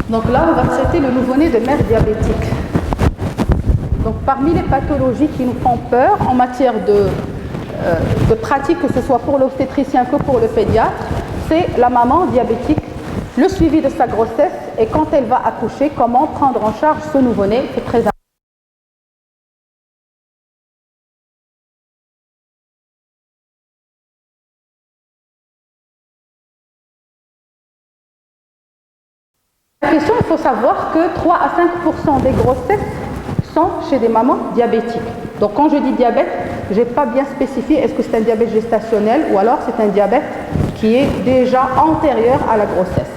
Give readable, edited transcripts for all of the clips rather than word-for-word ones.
Donc là, on va traiter le nouveau-né de mère diabétique. Donc parmi les pathologies qui nous font peur en matière de pratique, que ce soit pour l'obstétricien que pour le pédiatre, c'est la maman diabétique, le suivi de sa grossesse et quand elle va accoucher, comment prendre en charge ce nouveau-né, c'est très important. La question, il faut savoir que 3 à 5% des grossesses sont chez des mamans diabétiques. Donc quand je dis diabète, je n'ai pas bien spécifié est-ce que c'est un diabète gestationnel ou alors c'est un diabète qui est déjà antérieur à la grossesse.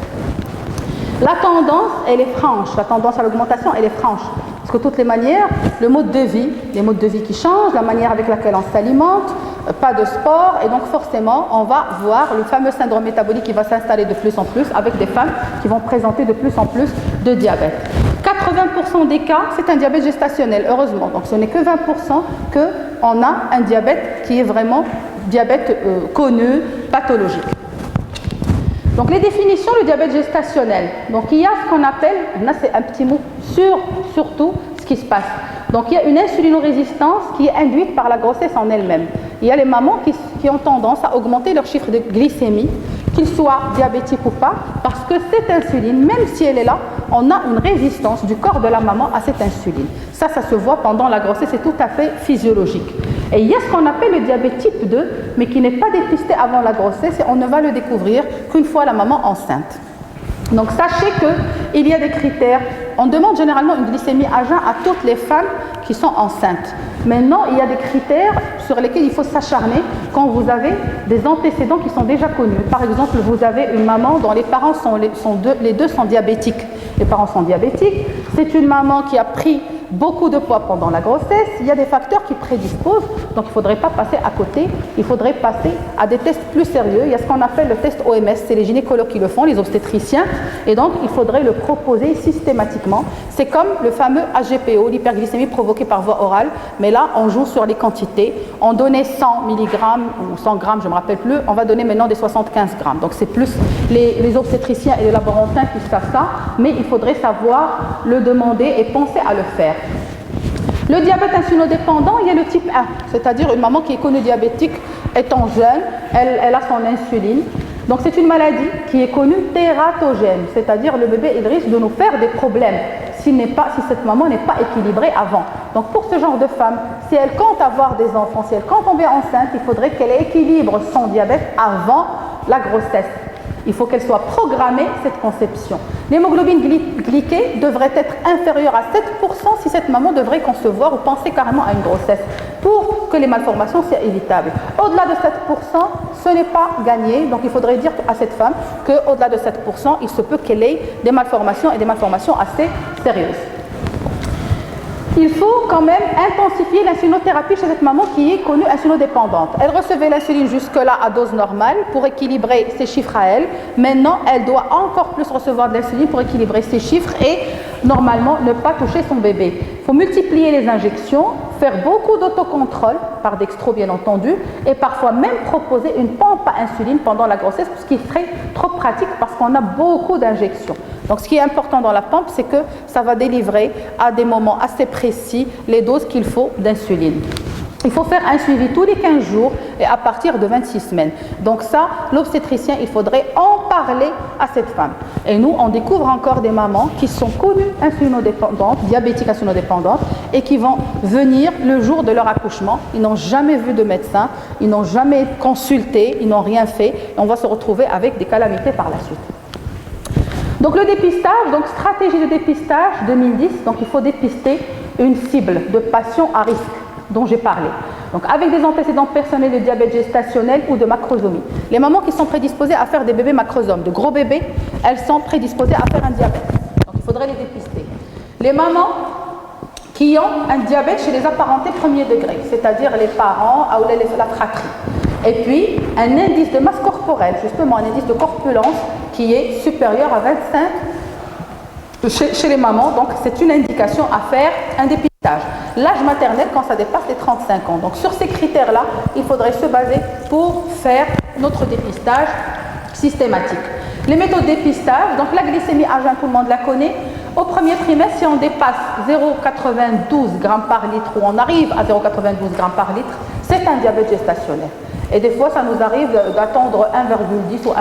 La tendance, elle est franche. La tendance à l'augmentation, elle est franche. Parce que de toutes les manières, le mode de vie, les modes de vie qui changent, la manière avec laquelle on s'alimente, pas de sport, et donc forcément, on va voir le fameux syndrome métabolique qui va s'installer de plus en plus avec des femmes qui vont présenter de plus en plus de diabète. 80% des cas, c'est un diabète gestationnel, heureusement. Donc ce n'est que 20% qu'on a un diabète qui est vraiment diabète connu, pathologique. Donc les définitions du diabète gestationnel. Donc il y a ce qu'on appelle, là c'est un petit mot surtout ce qui se passe. Donc il y a une insulinorésistance qui est induite par la grossesse en elle-même. Il y a les mamans qui ont tendance à augmenter leur chiffre de glycémie, qu'ils soient diabétiques ou pas, parce que cette insuline, même si elle est là, on a une résistance du corps de la maman à cette insuline. Ça se voit pendant la grossesse, c'est tout à fait physiologique. Et il y a ce qu'on appelle le diabète type 2, mais qui n'est pas dépisté avant la grossesse et on ne va le découvrir qu'une fois la maman enceinte. Donc sachez qu'il y a des critères. On demande généralement une glycémie à jeun à toutes les femmes qui sont enceintes. Maintenant, il y a des critères sur lesquels il faut s'acharner quand vous avez des antécédents qui sont déjà connus. Par exemple, vous avez une maman dont les parents les deux sont diabétiques. Les parents sont diabétiques. C'est une maman qui a pris beaucoup de poids pendant la grossesse. Il y a des facteurs qui prédisposent, donc il ne faudrait pas passer à côté. Il faudrait passer à des tests plus sérieux. Il y a ce qu'on appelle le test OMS, c'est les gynécologues qui le font, les obstétriciens, et donc il faudrait le proposer systématiquement. C'est comme le fameux HGPO, l'hyperglycémie provoquée par voie orale, mais là on joue sur les quantités. On donnait 100 mg ou 100 grammes, je ne me rappelle plus, on va donner maintenant des 75 grammes. Donc c'est plus les obstétriciens et les laborantins qui savent ça, mais il faudrait savoir le demander et penser à le faire. Le diabète insulinodépendant, il y a le type 1, c'est-à-dire une maman qui est connue diabétique étant jeune, elle a son insuline. Donc c'est une maladie qui est connue tératogène, c'est-à-dire le bébé il risque de nous faire des problèmes si cette maman n'est pas équilibrée avant. Donc pour ce genre de femme, si elle compte avoir des enfants, si elle compte tomber enceinte, il faudrait qu'elle équilibre son diabète avant la grossesse. Il faut qu'elle soit programmée, cette conception. L'hémoglobine glyquée devrait être inférieure à 7% si cette maman devrait concevoir ou penser carrément à une grossesse pour que les malformations soient évitables. Au-delà de 7%, ce n'est pas gagné. Donc il faudrait dire à cette femme qu'au-delà de 7%, il se peut qu'elle ait des malformations et des malformations assez sérieuses. Il faut quand même intensifier l'insulinothérapie chez cette maman qui est connue insulinodépendante. Elle recevait l'insuline jusque-là à dose normale pour équilibrer ses chiffres à elle. Maintenant, elle doit encore plus recevoir de l'insuline pour équilibrer ses chiffres et normalement ne pas toucher son bébé. Il faut multiplier les injections, faire beaucoup d'autocontrôle, par dextro bien entendu, et parfois même proposer une pompe à insuline pendant la grossesse, ce qui serait trop pratique parce qu'on a beaucoup d'injections. Donc ce qui est important dans la pompe, c'est que ça va délivrer à des moments assez précis les doses qu'il faut d'insuline. Il faut faire un suivi tous les 15 jours et à partir de 26 semaines. Donc ça, l'obstétricien, il faudrait en parler à cette femme. Et nous, on découvre encore des mamans qui sont connues insulinodépendantes, diabétiques insulinodépendantes, et qui vont venir le jour de leur accouchement. Ils n'ont jamais vu de médecin, ils n'ont jamais consulté, ils n'ont rien fait. Et on va se retrouver avec des calamités par la suite. Donc le dépistage, donc stratégie de dépistage 2010, donc il faut dépister une cible de patients à risque dont j'ai parlé. Donc avec des antécédents personnels de diabète gestationnel ou de macrosomie. Les mamans qui sont prédisposées à faire des bébés macrosomes, de gros bébés, elles sont prédisposées à faire un diabète. Donc il faudrait les dépister. Les mamans qui ont un diabète chez les apparentés premier degré, c'est-à-dire les parents ou la fratrie. Et puis un indice de masse corporelle, justement un indice de corpulence qui est supérieur à 25 chez les mamans. Donc c'est une indication à faire un dépistage. L'âge maternel quand ça dépasse les 35 ans. Donc sur ces critères-là, il faudrait se baser pour faire notre dépistage systématique. Les méthodes de dépistage, donc la glycémie à jeun, tout le monde la connaît. Au premier trimestre, si on dépasse 0,92 grammes par litre ou on arrive à 0,92 grammes par litre, c'est un diabète gestationnel. Et des fois, ça nous arrive d'attendre 1,10 ou 1,20,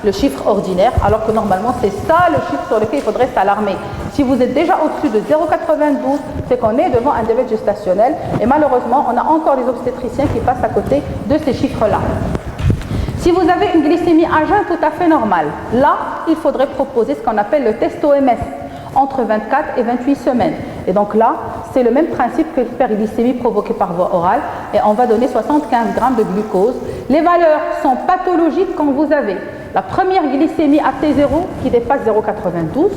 le chiffre ordinaire, alors que normalement, c'est ça le chiffre sur lequel il faudrait s'alarmer. Si vous êtes déjà au-dessus de 0,92, c'est qu'on est devant un diabète gestationnel. Et malheureusement, on a encore des obstétriciens qui passent à côté de ces chiffres-là. Si vous avez une glycémie à jeun tout à fait normale, là, il faudrait proposer ce qu'on appelle le test OMS, entre 24 et 28 semaines. Et donc là, c'est le même principe que l'hyperglycémie provoquée par voie orale, et on va donner 75 grammes de glucose. Les valeurs sont pathologiques quand vous avez la première glycémie à T0 qui dépasse 0,92,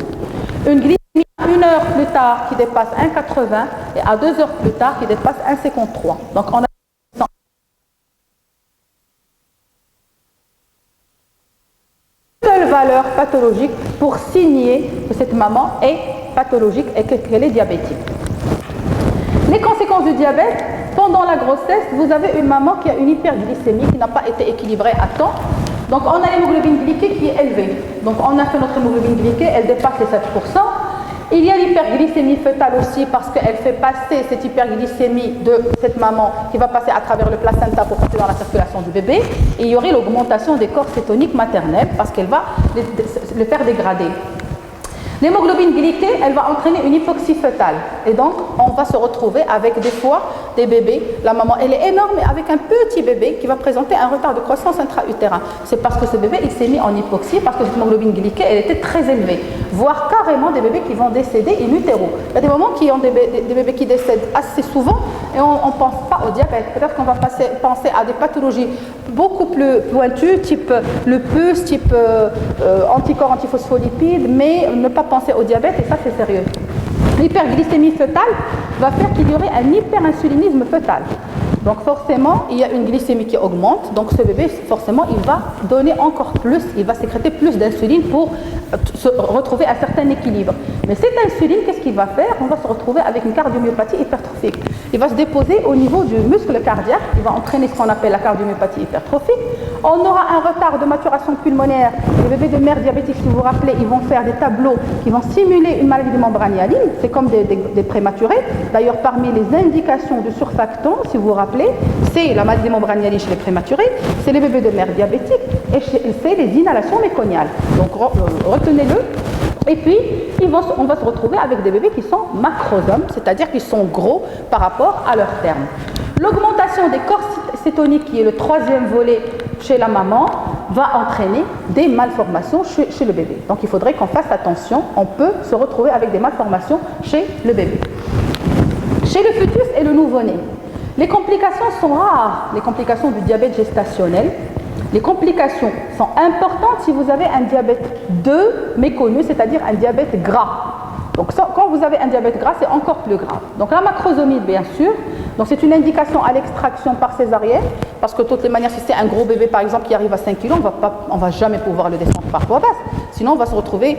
une glycémie à 1 heure plus tard qui dépasse 1,80 et à 2 heures plus tard qui dépasse 1,53. Donc on a valeur pathologique pour signer que cette maman est pathologique et qu'elle est diabétique. Les conséquences du diabète, pendant la grossesse, vous avez une maman qui a une hyperglycémie qui n'a pas été équilibrée à temps. Donc on a l'hémoglobine glyquée qui est élevée. Donc on a fait notre hémoglobine glyquée, elle dépasse les 7%. Il y a l'hyperglycémie fœtale aussi parce qu'elle fait passer cette hyperglycémie de cette maman qui va passer à travers le placenta pour passer dans la circulation du bébé. Et il y aurait l'augmentation des corps cétoniques maternels parce qu'elle va le faire dégrader. L'hémoglobine glyquée, elle va entraîner une hypoxie fœtale. Et donc, on va se retrouver avec des fois des bébés. La maman, elle est énorme, mais avec un petit bébé qui va présenter un retard de croissance intra-utérin. C'est parce que ce bébé, il s'est mis en hypoxie, parce que l'hémoglobine glyquée, elle était très élevée. Voire carrément des bébés qui vont décéder in utero. Il y a des moments qui ont des bébés qui décèdent assez souvent et on ne pense pas au diabète. Peut-être qu'on va penser à des pathologies beaucoup plus pointues, type le pus, type anticorps antiphospholipides, mais ne pas penser au diabète, et ça c'est sérieux. L'hyperglycémie fœtale va faire qu'il y aurait un hyperinsulinisme fœtal. Donc forcément, il y a une glycémie qui augmente, donc ce bébé, forcément, il va donner encore plus, il va sécréter plus d'insuline pour se retrouver un certain équilibre. Mais cette insuline, qu'est-ce qu'il va faire? On va se retrouver avec une cardiomyopathie hypertrophique. Il va se déposer au niveau du muscle cardiaque, il va entraîner ce qu'on appelle la cardiomyopathie hypertrophique. On aura un retard de maturation pulmonaire. Les bébés de mère diabétiques, si vous vous rappelez, ils vont faire des tableaux qui vont simuler une maladie des membranes hyalines, c'est comme des prématurés. D'ailleurs, parmi les indications du surfactant, si vous vous rappelez, c'est la maladie des membranes hyalines chez les prématurés, c'est les bébés de mère diabétiques et c'est les inhalations méconiales. Donc retenez-le. Et puis, on va se retrouver avec des bébés qui sont macrosomes, c'est-à-dire qui sont gros par rapport à leur terme. L'augmentation des corps cétoniques, qui est le troisième volet chez la maman, va entraîner des malformations chez le bébé. Donc il faudrait qu'on fasse attention, on peut se retrouver avec des malformations chez le bébé. Chez le fœtus et le nouveau-né, les complications sont rares, les complications du diabète gestationnel. Les complications sont importantes si vous avez un diabète 2 méconnu, c'est-à-dire un diabète gras. Donc quand vous avez un diabète gras, c'est encore plus grave. Donc la macrosomie, bien sûr, donc c'est une indication à l'extraction par césarienne, parce que de toutes les manières, si c'est un gros bébé par exemple qui arrive à 5 kg, on ne va jamais pouvoir le descendre par voie basse. Sinon on va se retrouver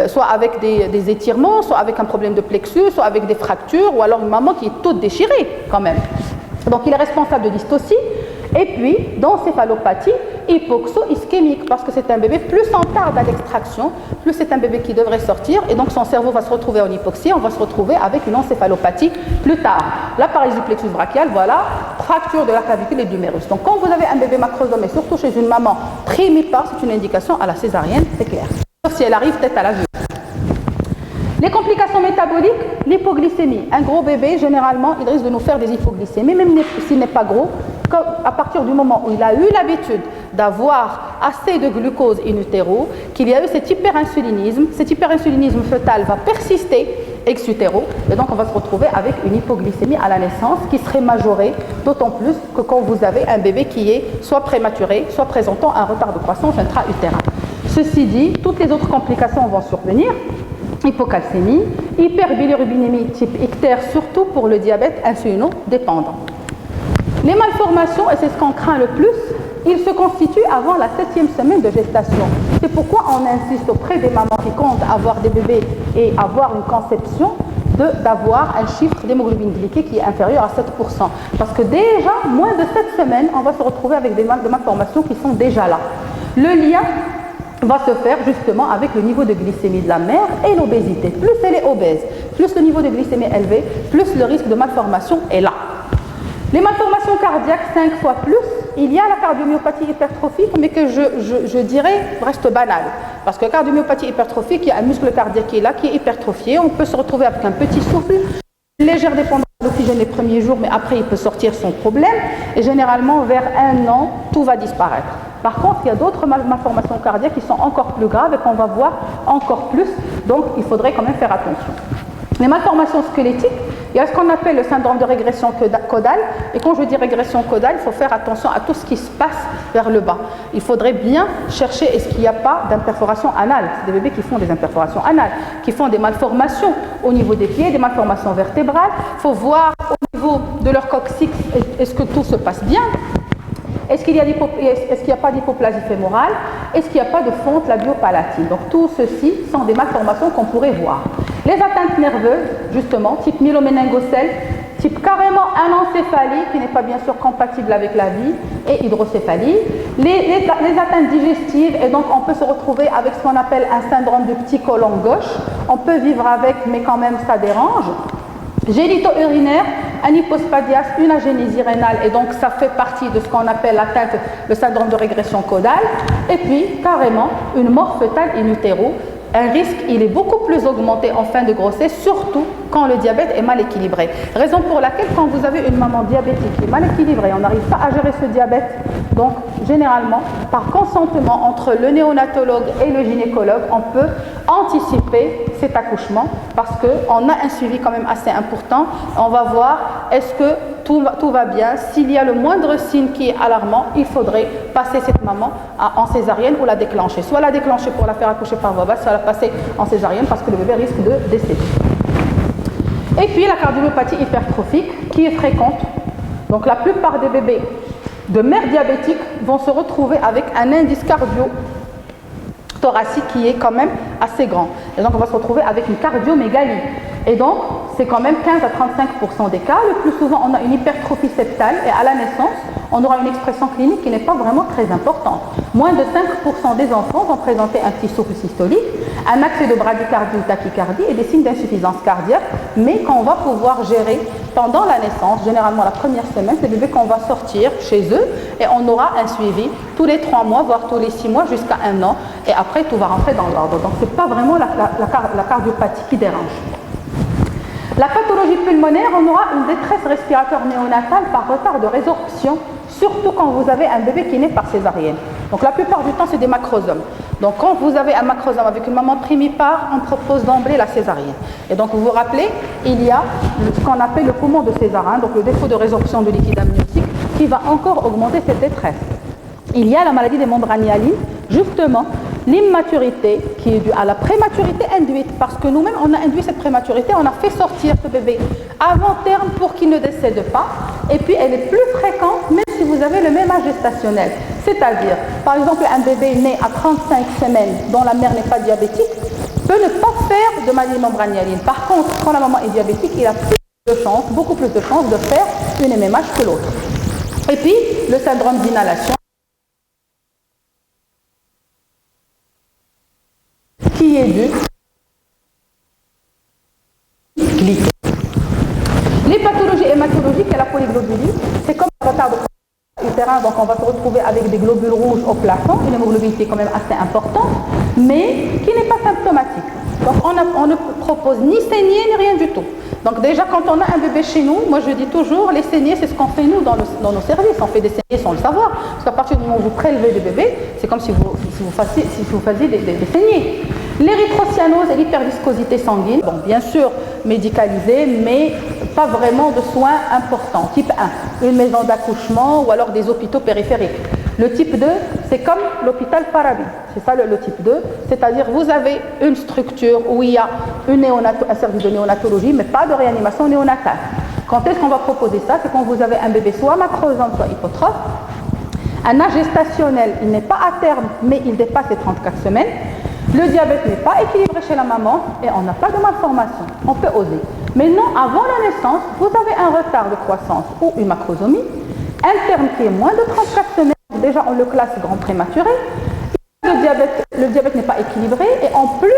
soit avec des étirements, soit avec un problème de plexus, soit avec des fractures, ou alors une maman qui est toute déchirée quand même. Donc il est responsable de dystocie. Et puis, d'encéphalopathie hypoxo-ischémique, parce que c'est un bébé, plus on tarde à l'extraction, plus c'est un bébé qui devrait sortir, et donc son cerveau va se retrouver en hypoxie, on va se retrouver avec une encéphalopathie plus tard. La paralysie du plexus brachial, voilà, fracture de la clavicule et de l'humérus. Donc quand vous avez un bébé macrosome, et surtout chez une maman primipare, c'est une indication à la césarienne, c'est clair. Sauf si elle arrive tête à la vue. Les complications métaboliques, l'hypoglycémie. Un gros bébé, généralement, il risque de nous faire des hypoglycémies, même s'il n'est pas gros. À partir du moment où il a eu l'habitude d'avoir assez de glucose in utero, qu'il y a eu cet hyperinsulinisme fœtal va persister ex utero, et donc on va se retrouver avec une hypoglycémie à la naissance qui serait majorée, d'autant plus que quand vous avez un bébé qui est soit prématuré, soit présentant un retard de croissance intra-utérin. Ceci dit, toutes les autres complications vont survenir. Hypocalcémie, hyperbilirubinémie type ictère, surtout pour le diabète insulino-dépendant. Les malformations, et c'est ce qu'on craint le plus, ils se constituent avant la 7e semaine de gestation. C'est pourquoi on insiste auprès des mamans qui comptent avoir des bébés et avoir une conception d'avoir un chiffre d'hémoglobine glyquée qui est inférieur à 7%. Parce que déjà, moins de 7 semaines, on va se retrouver avec des malformations qui sont déjà là. Le lien va se faire justement avec le niveau de glycémie de la mère et l'obésité. Plus elle est obèse, plus le niveau de glycémie est élevé, plus le risque de malformation est là. Les malformations cardiaques, 5 fois plus, il y a la cardiomyopathie hypertrophique, mais que je dirais reste banale. Parce que la cardiomyopathie hypertrophique, il y a un muscle cardiaque qui est là, qui est hypertrophié. On peut se retrouver avec un petit souffle, une légère dépendance d'oxygène les premiers jours, mais après il peut sortir son problème. Et généralement, vers 1 an, tout va disparaître. Par contre, il y a d'autres malformations cardiaques qui sont encore plus graves et qu'on va voir encore plus. Donc, il faudrait quand même faire attention. Les malformations squelettiques, il y a ce qu'on appelle le syndrome de régression caudale. Et quand je dis régression caudale, il faut faire attention à tout ce qui se passe vers le bas. Il faudrait bien chercher est-ce qu'il n'y a pas d'imperforation anale. C'est des bébés qui font des imperforations anales, qui font des malformations au niveau des pieds, des malformations vertébrales. Il faut voir au niveau de leur coccyx, est-ce que tout se passe bien. Est-ce qu'il n'y a pas d'hypoplasie fémorale? Est-ce qu'il n'y a pas de fonte labiopalatine? Donc tout ceci sont des malformations qu'on pourrait voir. Les atteintes nerveuses, justement, type myeloméningocèle, type carrément anencéphalie, qui n'est pas bien sûr compatible avec la vie, et hydrocéphalie. Les atteintes digestives, et donc on peut se retrouver avec ce qu'on appelle un syndrome du petit côlon gauche. On peut vivre avec, mais quand même ça dérange. Génito-urinaire, un hypospadias, une agénésie rénale, et donc ça fait partie de ce qu'on appelle l'atteinte, le syndrome de régression caudale, et puis carrément une mort fœtale in utero. Un risque, il est beaucoup plus augmenté en fin de grossesse, surtout quand le diabète est mal équilibré. Raison pour laquelle quand vous avez une maman diabétique qui est mal équilibrée, on n'arrive pas à gérer ce diabète, donc généralement, par consentement entre le néonatologue et le gynécologue, on peut anticiper cet accouchement parce qu'on a un suivi quand même assez important. On va voir est-ce que tout va bien. S'il y a le moindre signe qui est alarmant, il faudrait passer cette maman en césarienne ou la déclencher. Soit la déclencher pour la faire accoucher par voie basse, soit la passer en césarienne parce que le bébé risque de décéder. Et puis la cardiomyopathie hypertrophique qui est fréquente. Donc la plupart des bébés de mères diabétiques vont se retrouver avec un indice cardio-thoracique qui est quand même assez grand. Et donc on va se retrouver avec une cardiomégalie. Et donc c'est quand même 15 à 35% des cas. Le plus souvent on a une hypertrophie septale et à la naissance on aura une expression clinique qui n'est pas vraiment très importante. Moins de 5% des enfants vont présenter un petit souffle systolique, un accès de bradycardie ou tachycardie et des signes d'insuffisance cardiaque, mais qu'on va pouvoir gérer pendant la naissance, généralement la première semaine, c'est des bébés qu'on va sortir chez eux et on aura un suivi tous les 3 mois, voire tous les 6 mois jusqu'à 1 an, et après tout va rentrer dans l'ordre. Donc ce n'est pas vraiment la cardiopathie qui dérange. La pathologie pulmonaire, on aura une détresse respiratoire néonatale par retard de résorption, surtout quand vous avez un bébé qui naît par césarienne. Donc la plupart du temps, c'est des macrosomes. Donc quand vous avez un macrosome avec une maman primipare, on propose d'emblée la césarienne. Et donc vous vous rappelez, il y a ce qu'on appelle le poumon de Césarin, donc le défaut de résorption de liquide amniotique, qui va encore augmenter cette détresse. Il y a la maladie des membranes hyalines, justement, l'immaturité qui est due à la prématurité induite, parce que nous-mêmes, on a induit cette prématurité, on a fait sortir ce bébé avant terme pour qu'il ne décède pas, et puis elle est plus fréquente même si vous avez le même âge gestationnel. C'est-à-dire, par exemple, un bébé né à 35 semaines dont la mère n'est pas diabétique peut ne pas faire de maladie membrane hyaline. Par contre, quand la maman est diabétique, il a plus de chances, beaucoup plus de chances de faire une MMH que l'autre. Et puis, le syndrome d'inhalation, qui est dû glycée. Les pathologies hématologiques et la polyglobulie, c'est comme un retard de utérin, donc on va se retrouver avec des globules rouges au plafond, une hémoglobine qui est quand même assez importante, mais qui n'est pas symptomatique. Donc on ne propose ni saignée ni rien du tout. Donc déjà quand on a un bébé chez nous, moi je dis toujours, les saignées c'est ce qu'on fait nous dans nos services, on fait des saignées sans le savoir, parce qu'à partir du moment où vous prélevez des bébés, c'est comme si vous faisiez des saignées. L'érythrocyanose et l'hyperviscosité sanguine, bon, bien sûr médicalisée, mais pas vraiment de soins importants. Type 1, une maison d'accouchement ou alors des hôpitaux périphériques. Le type 2, c'est comme l'hôpital Farabi, c'est ça le type 2, c'est-à-dire vous avez une structure où il y a un service de néonatologie, mais pas de réanimation néonatale. Quand est-ce qu'on va proposer ça? C'est quand vous avez un bébé soit macrosome, soit hypotrophe, un âge gestationnel, il n'est pas à terme, mais il dépasse les 34 semaines. Le diabète n'est pas équilibré chez la maman et on n'a pas de malformation. On peut oser. Mais non, avant la naissance, vous avez un retard de croissance ou une macrosomie, un terme qui est moins de 34 semaines, déjà on le classe grand prématuré, il y a de le diabète n'est pas équilibré et en plus,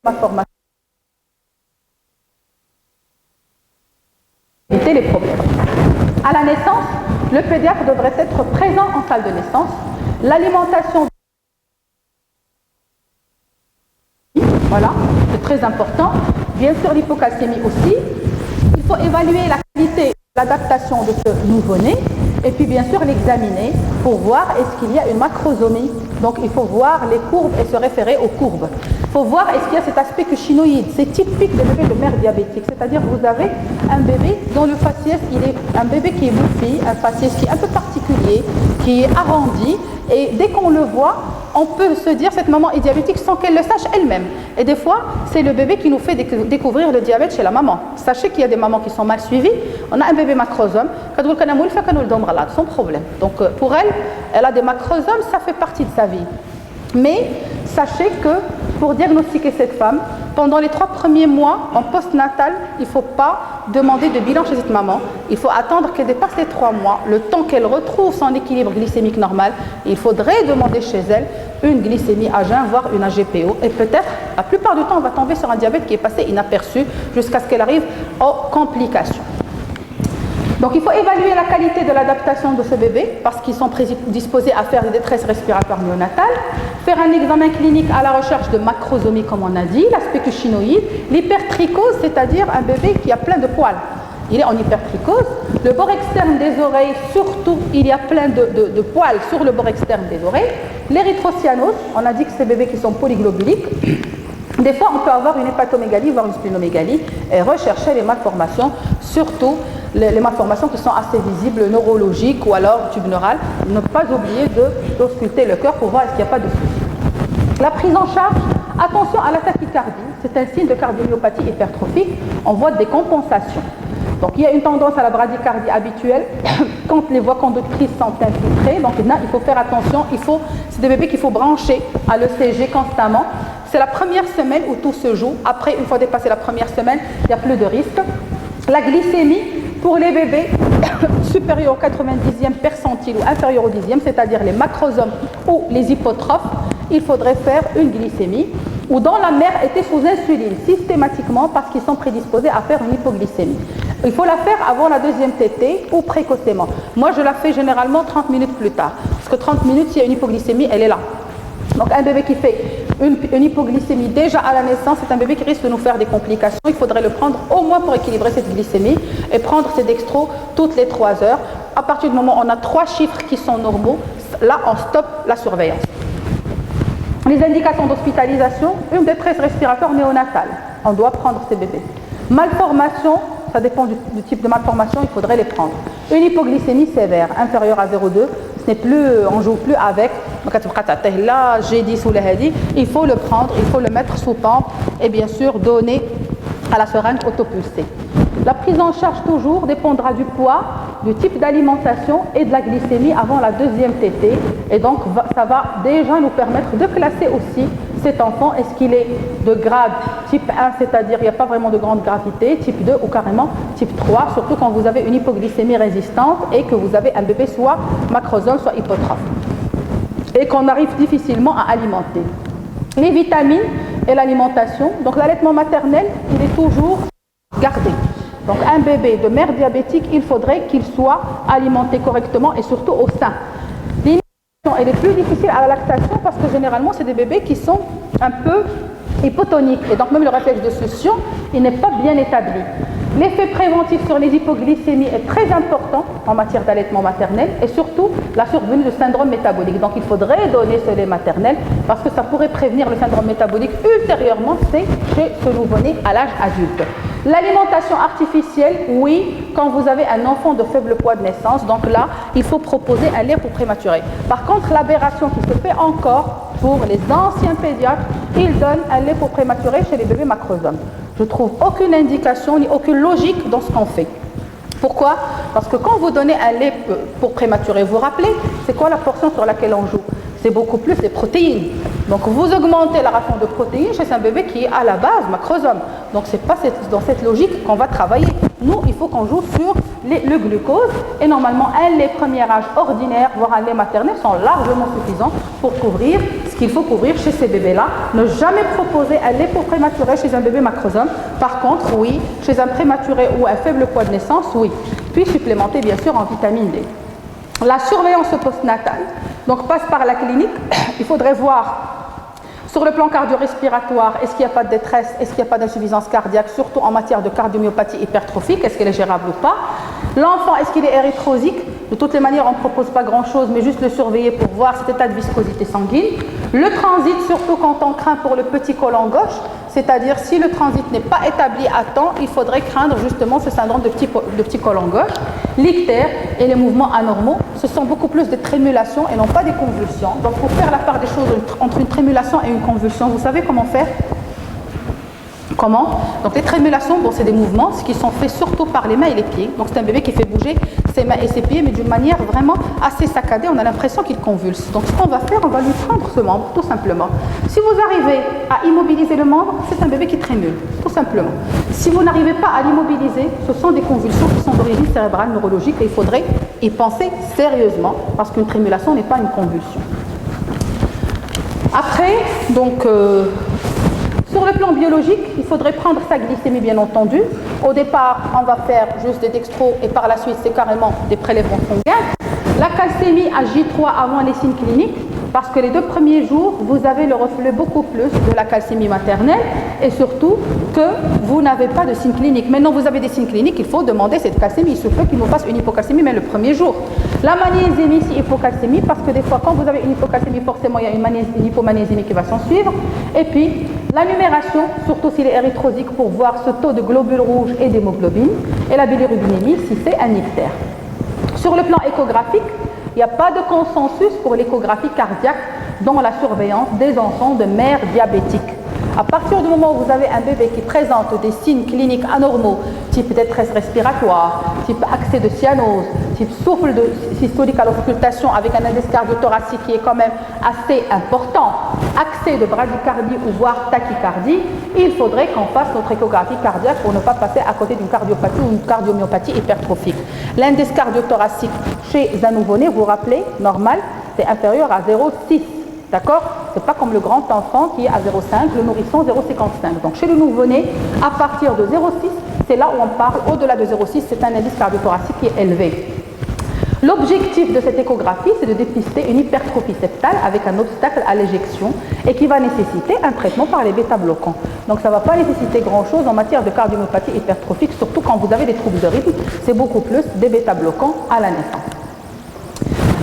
malformation. Éviter les problèmes. À la naissance, le pédiatre devrait être présent en salle de naissance. L'alimentation, voilà, c'est très important. Bien sûr, l'hypocalcémie aussi. Il faut évaluer la qualité, l'adaptation de ce nouveau-né et puis bien sûr l'examiner pour voir est-ce qu'il y a une macrosomie. Donc il faut voir les courbes et se référer aux courbes. Il faut voir est-ce qu'il y a cet aspect cushinoïde. C'est typique des bébés de mère diabétique. C'est-à-dire vous avez un bébé dont le faciès, il est un bébé qui est bouffi, un faciès qui est un peu particulier, qui est arrondi. Et dès qu'on le voit, on peut se dire cette maman est diabétique sans qu'elle le sache elle-même. Et des fois, c'est le bébé qui nous fait découvrir le diabète chez la maman. Sachez qu'il y a des mamans qui sont mal suivies. On a un bébé macrosome, sans problème. Donc pour elle, elle a des macrosomes, ça fait partie de sa vie. Mais sachez que pour diagnostiquer cette femme, pendant les 3 premiers mois en postnatal, il ne faut pas demander de bilan chez cette maman. Il faut attendre qu'elle dépasse les 3 mois, le temps qu'elle retrouve son équilibre glycémique normal. Il faudrait demander chez elle une glycémie à jeun, voire une AGPO. Et peut-être, la plupart du temps, on va tomber sur un diabète qui est passé inaperçu jusqu'à ce qu'elle arrive aux complications. Donc il faut évaluer la qualité de l'adaptation de ce bébé parce qu'ils sont disposés à faire des détresses respiratoires néonatales, faire un examen clinique à la recherche de macrosomie comme on a dit, l'aspect cushinoïde, l'hypertrichose, c'est-à-dire un bébé qui a plein de poils. Il est en hypertrichose, le bord externe des oreilles, surtout il y a plein de poils sur le bord externe des oreilles, l'érythrocyanose, on a dit que c'est des bébés qui sont polyglobuliques. Des fois, on peut avoir une hépatomégalie, voire une splénomégalie, et rechercher les malformations, surtout les malformations qui sont assez visibles, neurologiques ou alors tube neural. Ne pas oublier d'ausculter le cœur pour voir est-ce qu'il n'y a pas de souci. La prise en charge, attention à la tachycardie, c'est un signe de cardiomyopathie hypertrophique, on voit des compensations. Donc il y a une tendance à la bradycardie habituelle quand les voies conductrices sont infiltrées, donc là, il faut faire attention, c'est des bébés qu'il faut brancher à l'ECG constamment. C'est la première semaine où tout se joue. Après, une fois dépassé la première semaine, il n'y a plus de risque. La glycémie, pour les bébés supérieurs au 90e percentile ou inférieurs au 10e, c'est-à-dire les macrosomes ou les hypotrophes, il faudrait faire une glycémie ou dont la mère était sous insuline systématiquement parce qu'ils sont prédisposés à faire une hypoglycémie. Il faut la faire avant la deuxième tétée ou précocement. Moi, je la fais généralement 30 minutes plus tard. Parce que 30 minutes, s'il y a une hypoglycémie, elle est là. Donc un bébé qui fait une hypoglycémie déjà à la naissance, c'est un bébé qui risque de nous faire des complications. Il faudrait le prendre au moins pour équilibrer cette glycémie et prendre ses dextros toutes les 3 heures. À partir du moment où on a 3 chiffres qui sont normaux, là on stoppe la surveillance. Les indications d'hospitalisation, une détresse respiratoire néonatale. On doit prendre ces bébés. Malformation, ça dépend du type de malformation, il faudrait les prendre. Une hypoglycémie sévère, inférieure à 0,2, on ne joue plus avec. Là, j'ai dit sous les hadiths, il faut le prendre, il faut le mettre sous pompe et bien sûr donner à la seringue autopulsée. La prise en charge toujours dépendra du poids, du type d'alimentation et de la glycémie avant la deuxième tétée. Et donc ça va déjà nous permettre de classer aussi cet enfant. Est-ce qu'il est de grade type 1, c'est-à-dire il n'y a pas vraiment de grande gravité, type 2 ou carrément type 3, surtout quand vous avez une hypoglycémie résistante et que vous avez un bébé soit macrosome, soit hypotrophe. Et qu'on arrive difficilement à alimenter. Les vitamines et l'alimentation, donc l'allaitement maternel, il est toujours gardé. Donc un bébé de mère diabétique, il faudrait qu'il soit alimenté correctement et surtout au sein. L'alimentation, elle est plus difficile à la lactation parce que généralement, c'est des bébés qui sont un peu hypotoniques. Et donc même le réflexe de succion, il n'est pas bien établi. L'effet préventif sur les hypoglycémies est très important en matière d'allaitement maternel et surtout la survenue de syndrome métabolique. Donc il faudrait donner ce lait maternel parce que ça pourrait prévenir le syndrome métabolique ultérieurement, c'est chez ce nouveau-né à l'âge adulte. L'alimentation artificielle, oui, quand vous avez un enfant de faible poids de naissance, donc là, il faut proposer un lait pour prématuré. Par contre, l'aberration qui se fait encore pour les anciens pédiatres, ils donnent un lait pour prématuré chez les bébés macrosomes. Je ne trouve aucune indication ni aucune logique dans ce qu'on fait. Pourquoi? Parce que quand vous donnez un lait pour prématuré, vous vous rappelez, c'est quoi la portion sur laquelle on joue? C'est beaucoup plus les protéines. Donc vous augmentez la ration de protéines chez un bébé qui est à la base macrosome. Donc c'est pas dans cette logique qu'on va travailler. Nous, il faut qu'on joue sur le glucose et normalement un lait premier âge ordinaire, voire un lait maternel sont largement suffisants pour couvrir ce qu'il faut couvrir chez ces bébés-là. Ne jamais proposer un lait pour prématuré chez un bébé macrosome. Par contre, oui, chez un prématuré ou un faible poids de naissance, oui. Puis supplémenter bien sûr en vitamine D. La surveillance postnatale, donc passe par la clinique. Il faudrait voir sur le plan cardio-respiratoire, est-ce qu'il n'y a pas de détresse, est-ce qu'il n'y a pas d'insuffisance cardiaque, surtout en matière de cardiomyopathie hypertrophique, est-ce qu'elle est gérable ou pas. L'enfant, est-ce qu'il est érythrosique? De toutes les manières, on ne propose pas grand-chose, mais juste le surveiller pour voir cet état de viscosité sanguine. Le transit, surtout quand on craint pour le petit côlon gauche, c'est-à-dire si le transit n'est pas établi à temps, il faudrait craindre justement ce syndrome de petit côlon gauche. L'ictère et les mouvements anormaux, ce sont beaucoup plus des trémulations et non pas des convulsions. Donc pour faire la part des choses entre une trémulation et une convulsion, vous savez comment faire? Comment? Donc les trémulations, bon, c'est des mouvements qui sont faits surtout par les mains et les pieds. Donc c'est un bébé qui fait bouger ses mains et ses pieds, mais d'une manière vraiment assez saccadée. On a l'impression qu'il convulse. Donc ce qu'on va faire, on va lui prendre ce membre, tout simplement. Si vous arrivez à immobiliser le membre, c'est un bébé qui trémule, tout simplement. Si vous n'arrivez pas à l'immobiliser, ce sont des convulsions qui sont d'origine cérébrale, neurologique, et il faudrait y penser sérieusement, parce qu'une trémulation n'est pas une convulsion. Après, donc... sur le plan biologique, il faudrait prendre sa glycémie, bien entendu. Au départ, on va faire juste des dextros et par la suite, c'est carrément des prélèvements sanguins. La calcémie à J3 avant les signes cliniques, parce que les 2 premiers jours, vous avez le reflet beaucoup plus de la calcémie maternelle et surtout que vous n'avez pas de signes cliniques. Maintenant, vous avez des signes cliniques, il faut demander cette calcémie. Il se peut qu'il nous fasse une hypocalcémie, mais le premier jour. La magnésémie, c'est hypocalcémie, parce que des fois, quand vous avez une hypocalcémie, forcément, il y a une hypomagnésémie qui va s'en suivre. Et puis, la numération, surtout s'il est érythrosique, pour voir ce taux de globules rouges et d'hémoglobine. Et la bilirubinémie, si c'est un ictère. Sur le plan échographique, il n'y a pas de consensus pour l'échographie cardiaque dans la surveillance des enfants de mères diabétiques. À partir du moment où vous avez un bébé qui présente des signes cliniques anormaux, type détresse respiratoire, type accès de cyanose, type souffle de systolique à l'auscultation avec un indice cardio-thoracique qui est quand même assez important, accès de bradycardie ou voire tachycardie, il faudrait qu'on fasse notre échographie cardiaque pour ne pas passer à côté d'une cardiopathie ou une cardiomyopathie hypertrophique. L'indice cardio-thoracique chez un nouveau-né, vous vous rappelez, normal, c'est inférieur à 0,6. D'accord? C'est pas comme le grand enfant qui est à 0,5, le nourrisson 0,55. Donc chez le nouveau-né, à partir de 0,6, c'est là où on parle, au-delà de 0,6, c'est un indice cardio-thoracique qui est élevé. L'objectif de cette échographie, c'est de dépister une hypertrophie septale avec un obstacle à l'éjection et qui va nécessiter un traitement par les bêta-bloquants. Donc ça ne va pas nécessiter grand-chose en matière de cardiomyopathie hypertrophique, surtout quand vous avez des troubles de rythme, c'est beaucoup plus des bêta-bloquants à la naissance.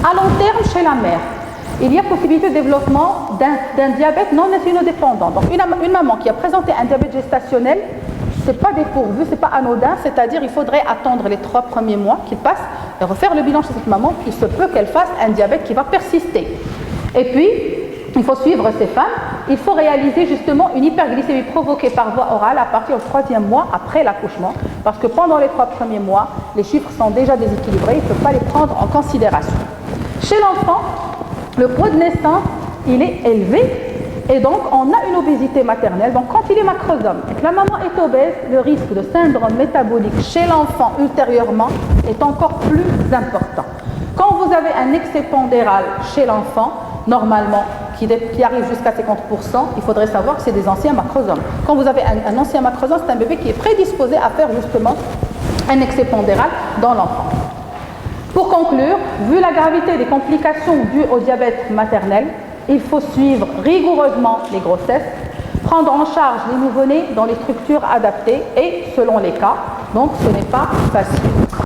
À long terme, chez la mère, il y a possibilité de développement d'un diabète non insulinodépendant. Donc une maman qui a présenté un diabète gestationnel, ce n'est pas dépourvu, ce n'est pas anodin, c'est-à-dire il faudrait attendre les 3 premiers mois qu'il passe et refaire le bilan chez cette maman. Il se peut qu'elle fasse un diabète qui va persister. Et puis, il faut suivre ces femmes, il faut réaliser justement une hyperglycémie provoquée par voie orale à partir du 3e mois après l'accouchement, parce que pendant les 3 premiers mois, les chiffres sont déjà déséquilibrés, il ne faut pas les prendre en considération. Chez l'enfant, le poids de naissance, il est élevé et donc on a une obésité maternelle. Donc quand il est macrosome et que la maman est obèse, le risque de syndrome métabolique chez l'enfant ultérieurement est encore plus important. Quand vous avez un excès pondéral chez l'enfant, normalement, qui arrive jusqu'à 50%, il faudrait savoir que c'est des anciens macrosomes. Quand vous avez un ancien macrosome, c'est un bébé qui est prédisposé à faire justement un excès pondéral dans l'enfant. Pour conclure, vu la gravité des complications dues au diabète maternel, il faut suivre rigoureusement les grossesses, prendre en charge les nouveau-nés dans les structures adaptées et selon les cas. Donc ce n'est pas facile.